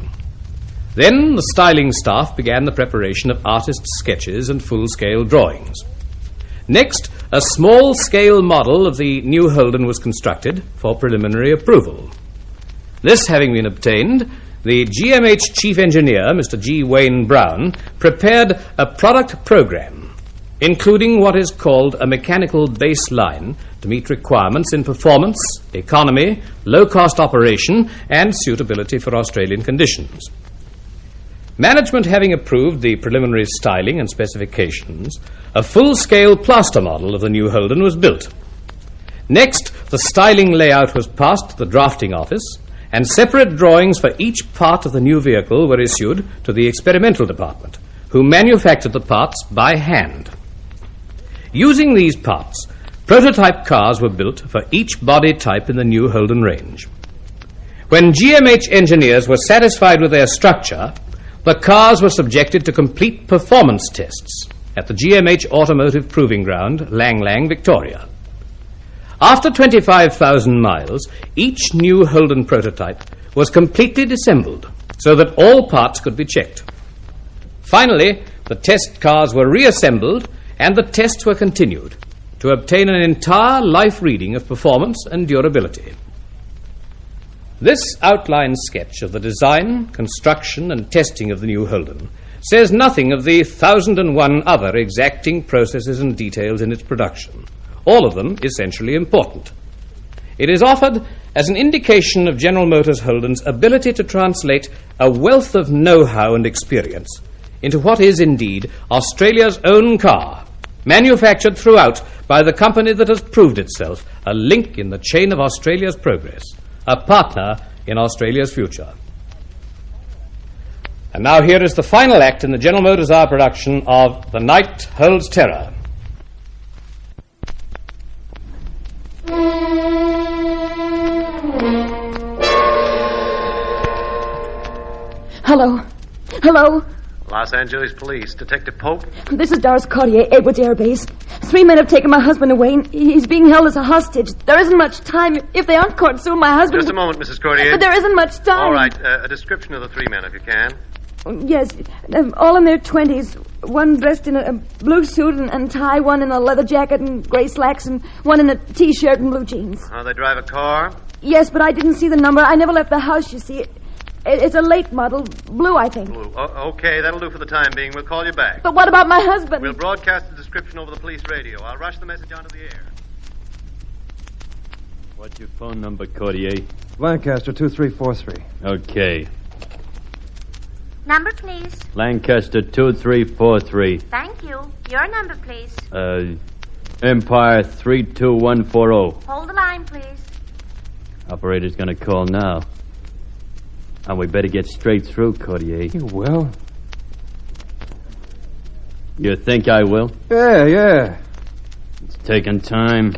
Then the styling staff began the preparation of artist sketches and full-scale drawings. Next, a small-scale model of the new Holden was constructed for preliminary approval. This having been obtained, the GMH chief engineer, Mr. G. Wayne Brown, prepared a product program, including what is called a mechanical baseline to meet requirements in performance, economy, low-cost operation, and suitability for Australian conditions. Management having approved the preliminary styling and specifications, a full-scale plaster model of the new Holden was built. Next, the styling layout was passed to the drafting office, and separate drawings for each part of the new vehicle were issued to the experimental department, who manufactured the parts by hand. Using these parts, prototype cars were built for each body type in the new Holden range. When GMH engineers were satisfied with their structure, the cars were subjected to complete performance tests at the GMH Automotive Proving Ground, Lang Lang, Victoria. After 25,000 miles, each new Holden prototype was completely disassembled so that all parts could be checked. Finally, the test cars were reassembled and the tests were continued to obtain an entire life reading of performance and durability. This outline sketch of the design, construction, and testing of the new Holden says nothing of the 1,001 other exacting processes and details in its production, all of them essentially important. It is offered as an indication of General Motors Holden's ability to translate a wealth of know-how and experience into what is indeed Australia's own car, manufactured throughout by the company that has proved itself a link in the chain of Australia's progress, a partner in Australia's future. And now here is the final act in the General Motors hour production of The Night Holds Terror. Hello? Hello? Los Angeles Police. Detective Pope? This is Doris Cartier, Edwards Air Base. 3 men have taken my husband away, and he's being held as a hostage. There isn't much time. If they aren't caught soon, my husband... Just a moment, Mrs. Courtier. But there isn't much time. All right, a description of the 3 men, if you can. Yes, all in their 20s. One dressed in a blue suit and tie, one in a leather jacket and gray slacks, and one in a T-shirt and blue jeans. They drive a car? Yes, but I didn't see the number. I never left the house, you see. It's a late model. Blue, I think. Blue. Okay, that'll do for the time being. We'll call you back. But what about my husband? We'll broadcast the description over the police radio. I'll rush the message onto the air. What's your phone number, Courtier? Lancaster 2343. Okay. Number, please. Lancaster 2343. Thank you. Your number, please. Empire 32140. Hold the line, please. Operator's gonna call now. And we better get straight through, Courtier. You will? You think I will? Yeah. It's taking time.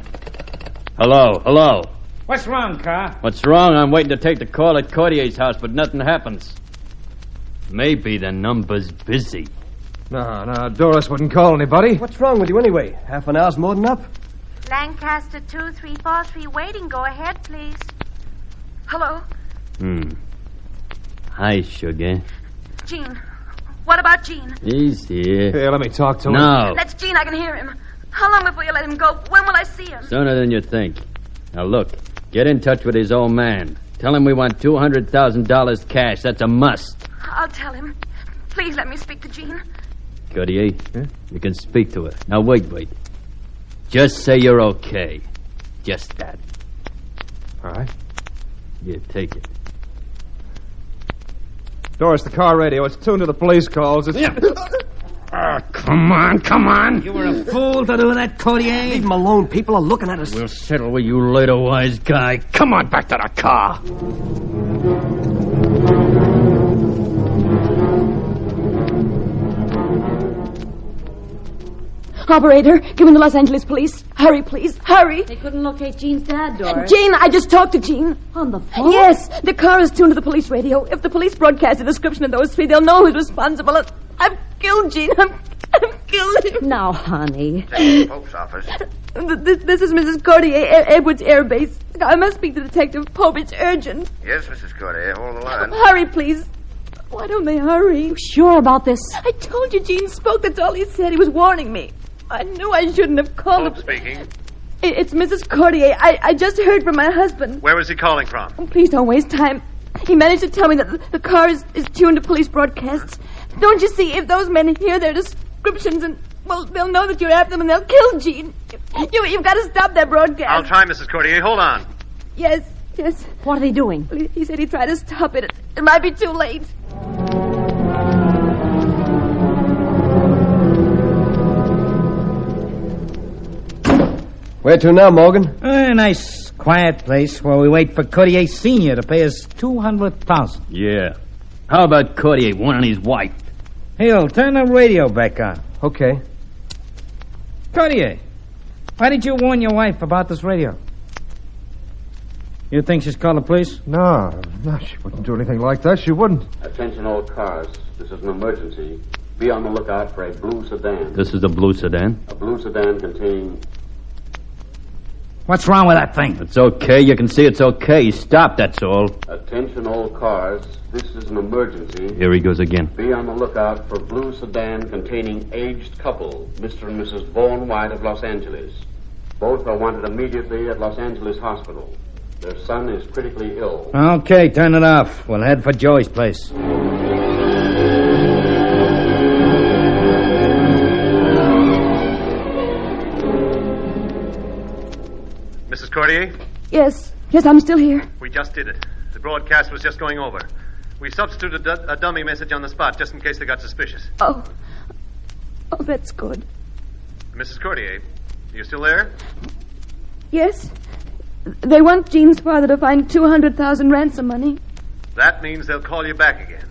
Hello. What's wrong, Carr? What's wrong? I'm waiting to take the call at Courtier's house, but nothing happens. Maybe the number's busy. No, Doris wouldn't call anybody. What's wrong with you anyway? Half an hour's more than up? Lancaster 2343 waiting. Go ahead, please. Hello? Hi, sugar. Gene. What about Gene? He's here. Here, let me talk to him. No. That's Gene. I can hear him. How long before you let him go? When will I see him? Sooner than you think. Now, look. Get in touch with his old man. Tell him we want $200,000 cash. That's a must. I'll tell him. Please let me speak to Gene. Courtier, you can speak to her. Now, wait. Just say you're okay. Just that. All right. Yeah, take it. Doris, the car radio. It's tuned to the police calls. It's... Come on. You were a fool to do that, Codier. Leave him alone. People are looking at us. We'll settle with you later, wise guy. Come on back to the car. Operator, give me the Los Angeles police. Hurry, please. Hurry. They couldn't locate Jean's dad, Doris. Jane, I just talked to Jean. On the phone? Yes, the car is tuned to the police radio. If the police broadcast a description of those three, they'll know who's responsible. I've killed Jean. I've killed him. Now, honey. Detective Pope's office. This is Mrs. Cordier, Edwards Air Base. I must speak to Detective Pope. It's urgent. Yes, Mrs. Corday, hold the line. Hurry, please. Why don't they hurry? You sure about this? I told you Jean spoke. That's all he said. He was warning me. I knew I shouldn't have called him. Speaking. It's Mrs. Cordier. I just heard from my husband. Where was he calling from? Oh, please don't waste time. He managed to tell me that the car is tuned to police broadcasts. Don't you see? If those men hear their descriptions, and well, they'll know that you're after them and they'll kill Jean. You've got to stop that broadcast. I'll try, Mrs. Cordier. Hold on. Yes. What are they doing? Well, he said he'd try to stop it. It might be too late. Where to now, Morgan? A nice, quiet place where we wait for Codier Sr. to pay us $200,000. Yeah. How about Cordier warning his wife? Hill, turn the radio back on. Okay. Codier, why did you warn your wife about this radio? You think she's called the police? No, she wouldn't do anything like that. She wouldn't. Attention all cars. This is an emergency. Be on the lookout for a blue sedan. This is a blue sedan. A blue sedan containing... What's wrong with that thing? It's okay. You can see it's okay. Stop, that's all. Attention all cars. This is an emergency. Here he goes again. Be on the lookout for blue sedan containing aged couple, Mr. and Mrs. Vaughn White of Los Angeles. Both are wanted immediately at Los Angeles Hospital. Their son is critically ill. Okay, turn it off. We'll head for Joey's place. Mrs. Cordier? Yes, I'm still here. We just did it. The broadcast was just going over. We substituted a dummy message on the spot just in case they got suspicious. Oh, that's good. Mrs. Cordier, are you still there? Yes. They want Jean's father to find $200,000 ransom money. That means they'll call you back again.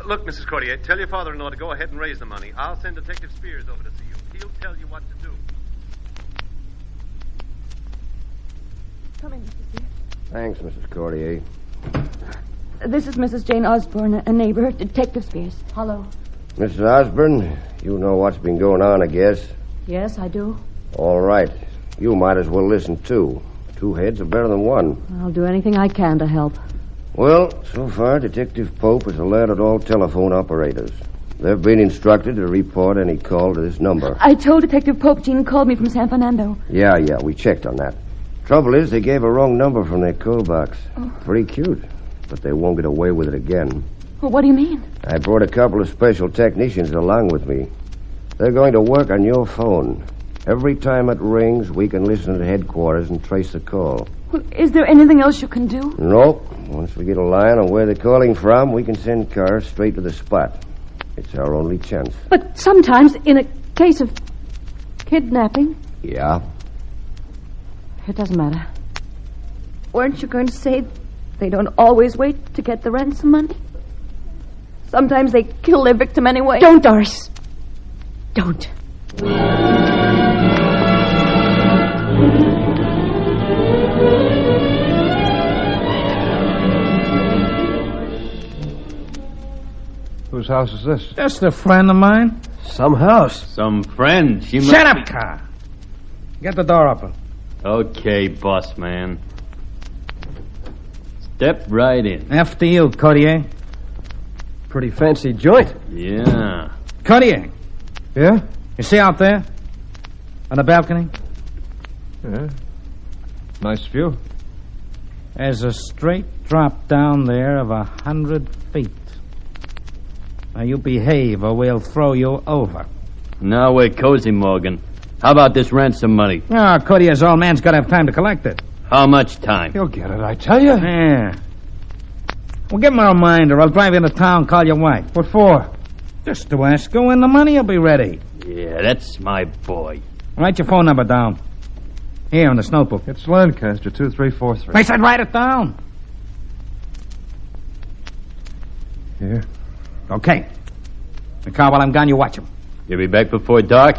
Look, Mrs. Cordier, tell your father-in-law to go ahead and raise the money. I'll send Detective Spears over to see you. He'll tell you what to do. Come in, Mr. Spears. Thanks, Mrs. Cordier. This is Mrs. Jane Osborne, a neighbor, Detective Spears. Hello. Mrs. Osborne, you know what's been going on, I guess. Yes, I do. All right. You might as well listen, too. Two heads are better than one. I'll do anything I can to help. Well, so far, Detective Pope has alerted all telephone operators. They've been instructed to report any call to this number. I told Detective Pope Jean called me from San Fernando. Yeah, we checked on that. Trouble is, they gave a wrong number from their call box. Pretty cute, but they won't get away with it again. Well, what do you mean? I brought a couple of special technicians along with me. They're going to work on your phone. Every time it rings, we can listen to headquarters and trace the call. Well, is there anything else you can do? Nope. Once we get a line on where they're calling from, we can send cars straight to the spot. It's our only chance. But sometimes, in a case of kidnapping... Yeah? It doesn't matter. Weren't you going to say they don't always wait to get the ransom money? Sometimes they kill their victim anyway. Don't, Doris. Don't. Whose house is this? Just a friend of mine. Some house. Some friend. She Shut up, car. Get the door open. Okay, boss man. Step right in. After you, Codier. Pretty fancy joint. Yeah. Codier, Yeah? you see out there? On the balcony? Yeah. Nice view. There's a straight drop down there of 100 feet. Now you behave or we'll throw you over. Now we're cozy, Morgan. How about this ransom money? Ah, Codier's old man's got to have time to collect it. How much time? You'll get it, I tell you. Yeah. Well, give him a reminder. I'll drive into town, call your wife. What for? Just to ask her when the money will be ready. Yeah, that's my boy. Write your phone number down. Here on this notebook. It's Lancaster, 2343. I said write it down. Here. Okay. The car, while I'm gone, you watch him. You'll be back before dark?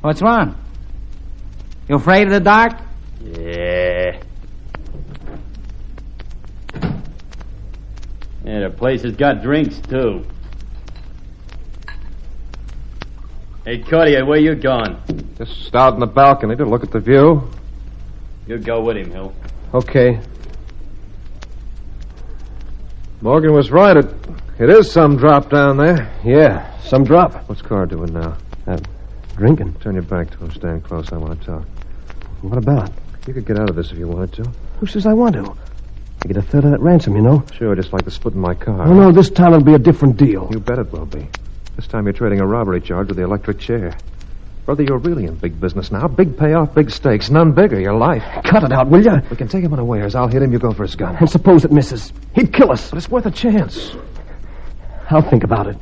What's wrong? You afraid of the dark? Yeah. Yeah, the place has got drinks, too. Hey, Cordier, where you going? Just out on the balcony to look at the view. You go with him, Hill. Okay. Morgan was right. It is some drop down there. Yeah, some drop. What's Carr doing now? Drinking. Turn your back to him. Stand close. I want to talk. What about? You could get out of this if you wanted to. Who says I want to? I get a third of that ransom, you know. Sure, just like the split in my car. Oh, no, this time it'll be a different deal. You bet it will be. This time you're trading a robbery charge with the electric chair. Brother, you're really in big business now. Big payoff, big stakes. None bigger. Your life. Cut it out, will you? We can take him unawares. I'll hit him. You go for his gun. And suppose it misses. He'd kill us. But it's worth a chance. I'll think about it.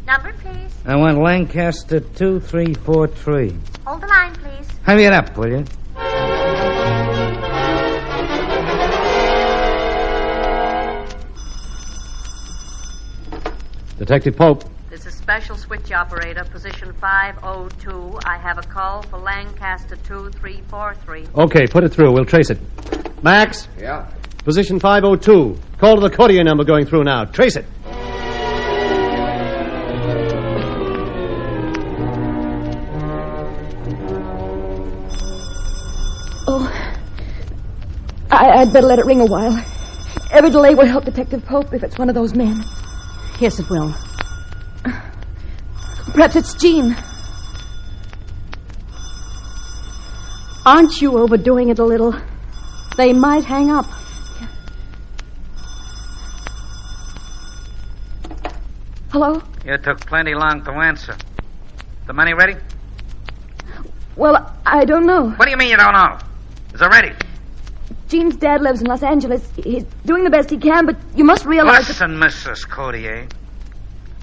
Number, please. I want Lancaster 2343. Hold the line, please. Hurry it up, will you? Detective Pope. This is Special Switch Operator, position 502. I have a call for Lancaster 2343. Okay, put it through. We'll trace it. Max? Yeah? Position 502. Call to the Cordier number going through now. Trace it. I'd better let it ring a while. Every delay will help Detective Pope if it's one of those men. Yes, it will. Perhaps it's Jean. Aren't you overdoing it a little? They might hang up. Hello? You took plenty long to answer. The money ready? Well, I don't know. What do you mean you don't know? Is it ready? Jean's dad lives in Los Angeles. He's doing the best he can, but you must realize Listen, Mrs. Cordier.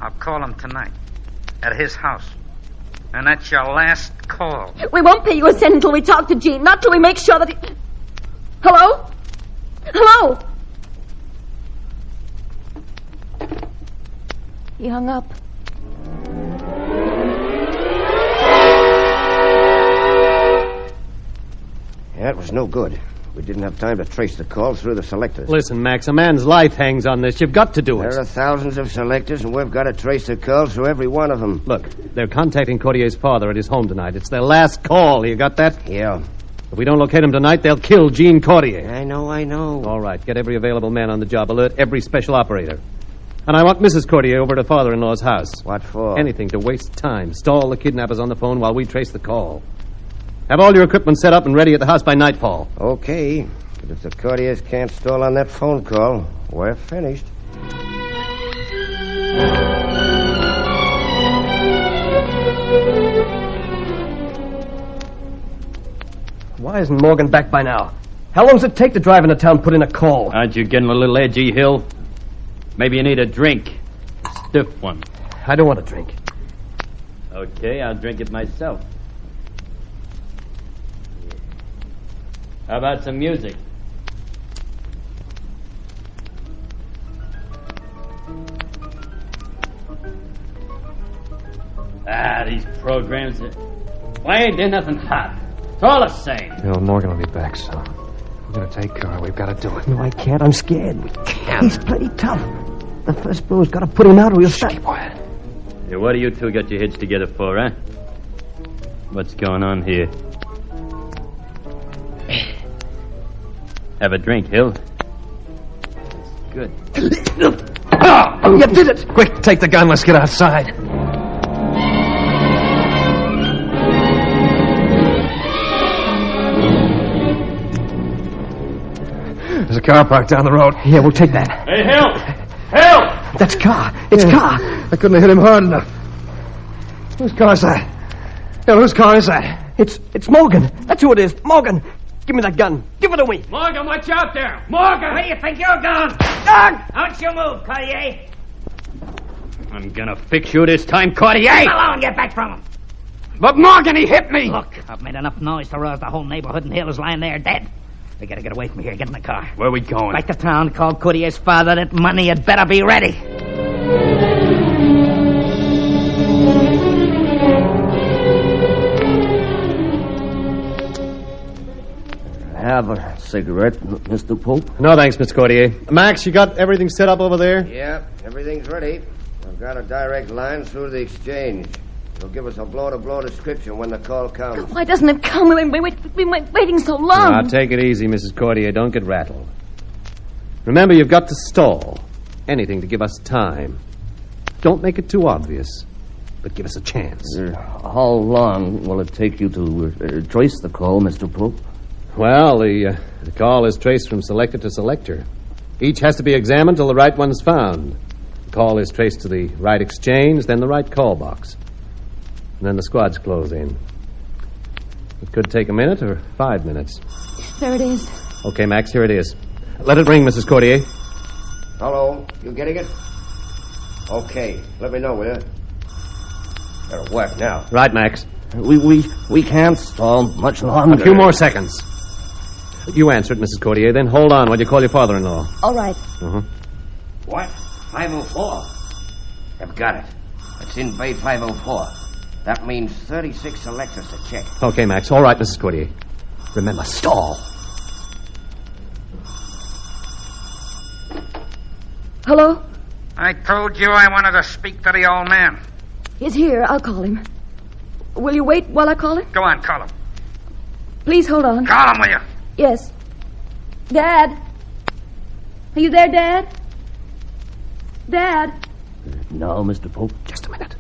I'll call him tonight. At his house. And that's your last call. we won't pay you a cent until we talk to Jean, not till we make sure that he... Hello? Hello? He hung up. That was no good. We didn't have time to trace the call through the selectors. Listen, Max, a man's life hangs on this. You've got to do it. There are thousands of selectors, and we've got to trace the calls through every one of them. Look, they're contacting Cordier's father at his home tonight. It's their last call. You got that? Yeah. If we don't locate him tonight, they'll kill Gene Cordier. I know. All right, get every available man on the job. Alert every special operator. And I want Mrs. Cordier over to father-in-law's house. What for? Anything to waste time. Stall the kidnappers on the phone while we trace the call. Have all your equipment set up and ready at the house by nightfall. Okay. But if the Cordiers can't stall on that phone call, we're finished. Why isn't Morgan back by now? How long does it take to drive into town and put in a call? Aren't you getting a little edgy, Hill? Maybe you need a drink. A stiff one. I don't want a drink. Okay, I'll drink it myself. How about some music? These programs... Why ain't there nothing hot? It's all the same. Morgan will be back soon. We're going to take Carr. We've got to do it. No, I can't. I'm scared. We can't. He's plenty tough. The first blow's got to put him out or he'll stop. Keep quiet. Hey, what do you two got your heads together for, huh? What's going on here? Have a drink, Hill. That's good. You did it! Quick, take the gun. Let's get outside. There's a car parked down the road. Yeah, we'll take that. Hey, help! Help! That's car. It's car. I couldn't have hit him hard enough. Whose car is that? Yeah, whose car is that? It's Morgan. That's who it is. Morgan. Give me that gun. Give it to me. Morgan, watch out there! Morgan! Where do you think you're going? Don't you move, Cordier. I'm gonna fix you this time, Cordier! Come along, get back from him. But Morgan, he hit me! Look, I've made enough noise to rouse the whole neighborhood, and Hill is lying there dead. We gotta get away from here. Get in the car. Where are we going? Back to town. Call Cordier's father. That money had better be ready. Have a cigarette, Mr. Pope? No, thanks, Mr. Cordier. Max, you got everything set up over there? Yeah, everything's ready. I've got a direct line through the exchange. It'll give us a blow-to-blow description when the call comes. Why doesn't it come? We've been waiting so long. Now, take it easy, Mrs. Cordier. Don't get rattled. Remember, you've got to stall. Anything to give us time. Don't make it too obvious, but give us a chance. How long will it take you to trace the call, Mr. Pope? Well, the call is traced from selector to selector. Each has to be examined till the right one's found. The call is traced to the right exchange, then the right call box. And then the squads close in. It could take a minute or 5 minutes. There it is. Okay, Max, here it is. Let it ring, Mrs. Cordier. Hello, you getting it? Okay, let me know, will you? Better work now. Right, Max. We can't stall much longer. A few more seconds. You answer it, Mrs. Cordier, then hold on while you call your father-in-law. All right. What? 504. I've got it. It's in Bay 504. That means 36 selectors to check. Okay, Max. All right, Mrs. Cordier. Remember, stall. Hello? I told you I wanted to speak to the old man. He's here. I'll call him. Will you wait while I call him? Go on, call him. Please hold on. Call him, will you? Yes. Dad? Are you there, Dad? Dad? No, Mr. Pope. Just a minute.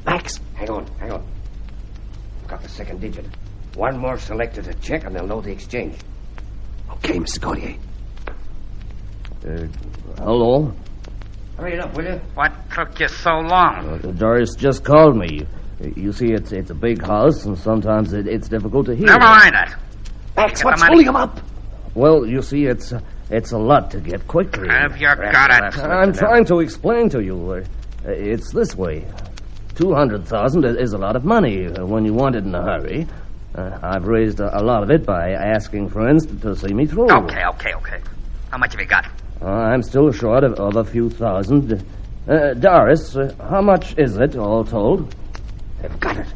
Max, hang on. Got the second digit. One more selector to check, and they'll know the exchange. Okay, Mr. Cordier. Hello? Hurry it up, will you? What took you so long? Doris just called me. You see, it's a big house, and sometimes it's difficult to hear. Never mind that. Max, what's holding him up? Well, you see, it's a lot to get quickly. Have you got it? I'm trying to explain to you. It's this way. 200,000 is a lot of money when you want it in a hurry. I've raised a lot of it by asking friends to see me through. Okay. How much have you got? I'm still short of a few thousand. Doris, how much is it, all told? They've got it.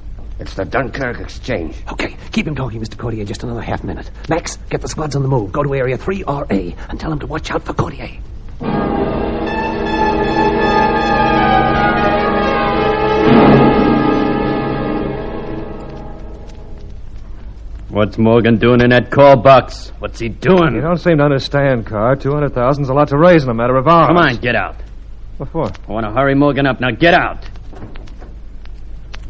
It's the Dunkirk exchange. Okay, keep him talking, Mr. Cordier, just another half minute. Max, get the squads on the move. Go to Area 3RA and tell them to watch out for Cordier. What's Morgan doing in that call box? What's he doing? You don't seem to understand, Carr. 200,000's a lot to raise in a matter of hours. Come on, get out. What for? I want to hurry Morgan up. Now get out.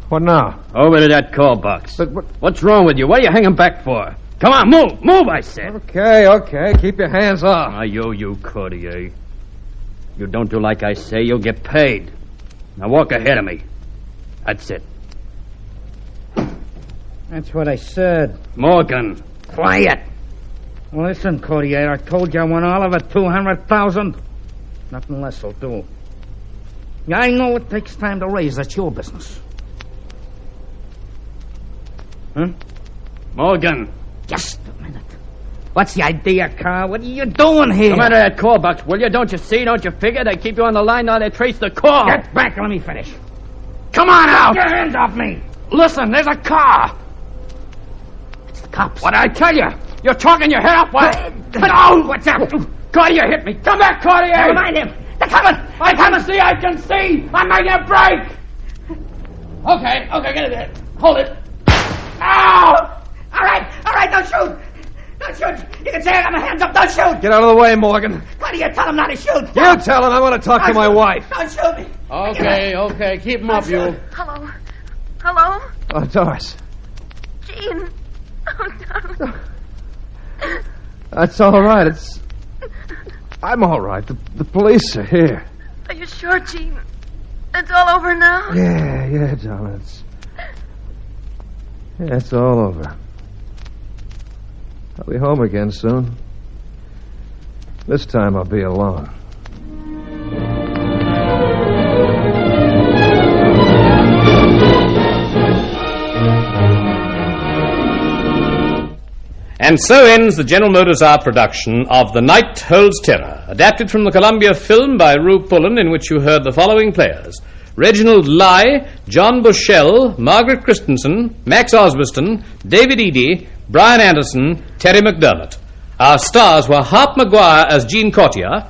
What now? Over to that call box. But what? What's wrong with you? What are you hanging back for? Come on, move. Move, I said. Okay. Keep your hands off. I owe you, Cordier. You don't do like I say, you'll get paid. Now walk ahead of me. That's it. That's what I said. Morgan. Quiet. Well, listen, Cordier, I told you I want all of it, 200,000. Nothing less will do. I know it takes time to raise. That's your business. Huh? Morgan. Just a minute. What's the idea, Carl? What are you doing here? Come out of that call box, will you? Don't you see? Don't you figure? They keep you on the line now they trace the call. Get back and let me finish. Come on out! Get your hands off me! Listen, there's a car. It's the cops. What'd I tell you? You're talking your head off. What? No! What's up? Cordier hit me. Come back, Cordier! Never mind him. They're coming! I can see! I'm making a break! Okay, get it there. Hold it. Ow! All right, don't shoot! Don't shoot! You can say I got my hands up, don't shoot! Get out of the way, Morgan. Why do you tell him not to shoot? You tell him I want to talk to my wife. Don't shoot me! Okay, keep him up, you. Hello? Oh, Doris. Jean. Oh, darling. That's all right. I'm all right. The police are here. Are you sure, Gene? It's all over now? Yeah, darling. It's all over. I'll be home again soon. This time I'll be alone. And so ends the General Motors R production of The Night Holds Terror, adapted from the Columbia film by Rue Pullen, in which you heard the following players: Reginald Lai, John Bushell, Margaret Christensen, Max Osbiston, David Eady, Brian Anderson, Terry McDermott. Our stars were Hart Maguire as Jean Cottier,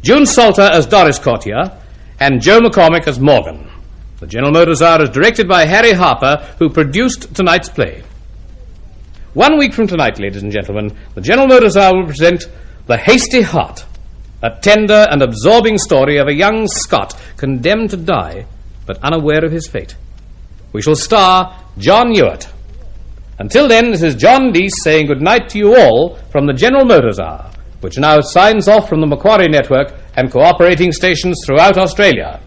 June Salter as Doris Cottier, and Joe McCormick as Morgan. The General Motors R is directed by Harry Harper, who produced tonight's play. 1 week from tonight, ladies and gentlemen, the General Motors R will present The Hasty Heart, a tender and absorbing story of a young Scot condemned to die, but unaware of his fate. We shall star John Ewart. Until then, this is John Deese saying good night to you all from the General Motors Hour, which now signs off from the Macquarie Network and cooperating stations throughout Australia.